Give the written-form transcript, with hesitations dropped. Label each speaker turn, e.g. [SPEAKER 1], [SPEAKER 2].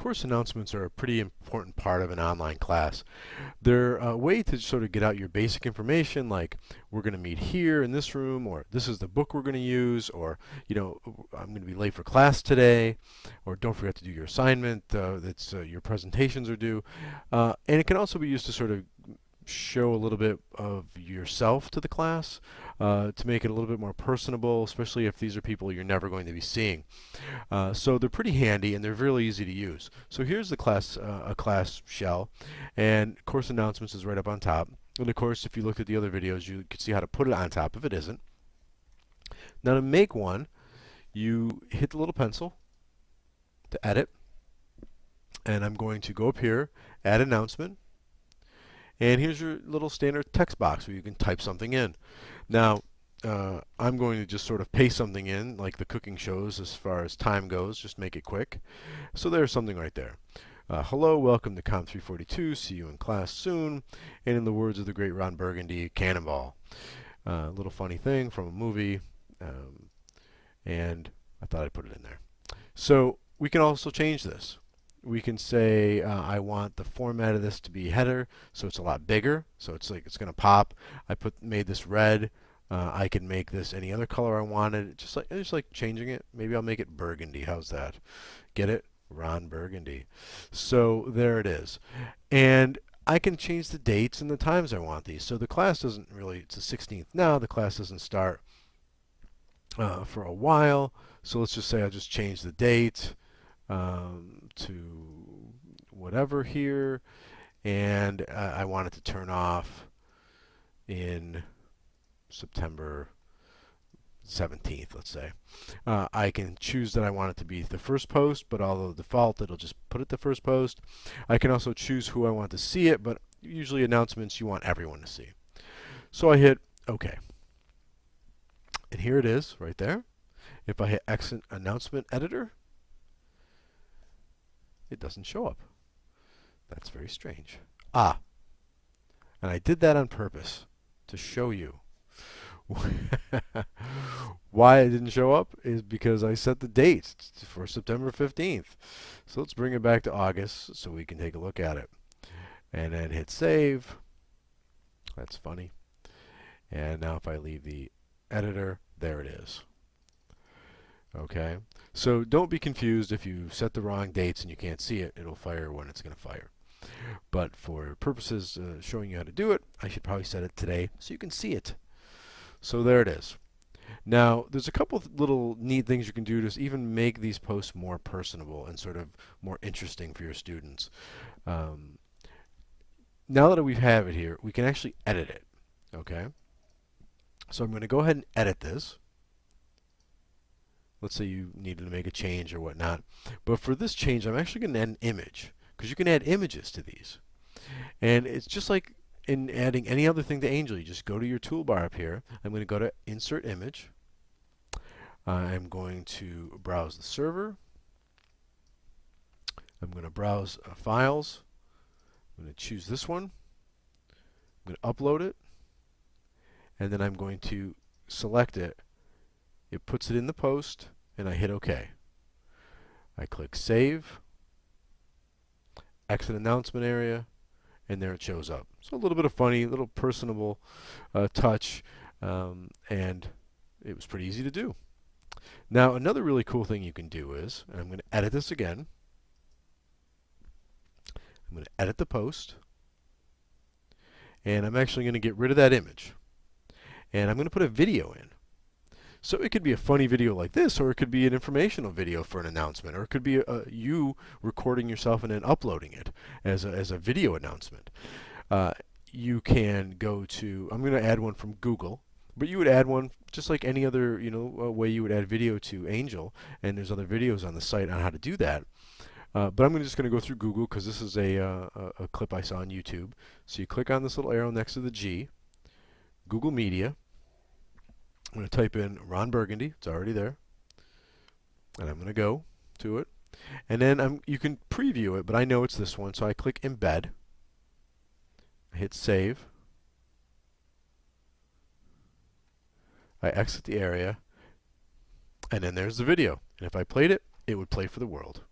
[SPEAKER 1] Course announcements are a pretty important part of an online class. They're a way to sort of get out your basic information, like we're going to meet here in this room, or this is the book we're going to use, or I'm going to be late for class today, or don't forget to do your assignment. Your presentations are due, and it can also be used to sort of show a little bit of yourself to the class, to make it a little bit more personable, especially if these are people you're never going to be seeing. So they're pretty handy and they're really easy to use. So here's the class, a class shell, and course announcements is right up on top. And of course, if you looked at the other videos, you could see how to put it on top if it isn't. Now to make one, you hit the little pencil to edit, and I'm going to go up here, add announcement. And here's your little standard text box where you can type something in. Now, I'm going to just sort of paste something in, like the cooking shows as far as time goes, just make it quick. So there's something right there. Hello, welcome to Com 342, see you in class soon. And in the words of the great Ron Burgundy, cannonball. A little funny thing from a movie, and I thought I'd put it in there. So we can also change this. We can say I want the format of this to be header, so it's a lot bigger, so it's like it's going to pop. Made this red. I can make this any other color I wanted, just like changing it. Maybe I'll make it burgundy. How's that? Get it? Ron Burgundy. So there it is. And I can change the dates and the times I want these. So the class doesn't really, it's the 16th now, the class doesn't start for a while. So let's just say I'll just change the date to whatever here, and I want it to turn off in September 17th, let's say. I can choose that I want it to be the first post, but although default it'll just put it the first post. I can also choose who I want to see it, but usually announcements you want everyone to see. So I hit OK. And here it is right there. If I hit Exit Announcement Editor, it doesn't show up. That's very strange. And I did that on purpose to show you. Why it didn't show up is because I set the date for September 15th. So let's bring it back to August so we can take a look at it. And then hit save. That's funny. And now if I leave the editor, there it is. Okay, so don't be confused if you set the wrong dates and you can't see it. It'll fire when it's going to fire. But for purposes showing you how to do it, I should probably set it today so you can see it. So there it is. Now, there's a couple of little neat things you can do to even make these posts more personable and sort of more interesting for your students. Now that we have it here, we can actually edit it. Okay, so I'm going to go ahead and edit this. Let's say you needed to make a change or whatnot. But for this change, I'm actually going to add an image, because you can add images to these. And it's just like in adding any other thing to Angel. You just go to your toolbar up here. I'm going to go to Insert Image. I'm going to browse the server. I'm going to browse Files. I'm going to choose this one. I'm going to upload it. And then I'm going to select it. It puts it in the post, and I hit OK. I click Save, Exit Announcement Area, and there it shows up. So a little bit of funny, little personable touch, and it was pretty easy to do. Now another really cool thing you can do is, and I'm going to edit this again. I'm going to edit the post, and I'm actually going to get rid of that image. And I'm going to put a video in. So it could be a funny video like this, or it could be an informational video for an announcement, or it could be you recording yourself and then uploading it as a video announcement. You can go to, I'm going to add one from Google, but you would add one just like any other way you would add video to Angel, and there's other videos on the site on how to do that. But I'm just going to go through Google because this is a clip I saw on YouTube. So you click on this little arrow next to the G, Google Media. I'm going to type in Ron Burgundy. It's already there. And I'm going to go to it. And then you can preview it, but I know it's this one, so I click Embed. I hit Save. I exit the area. And then there's the video. And if I played it, it would play for the world.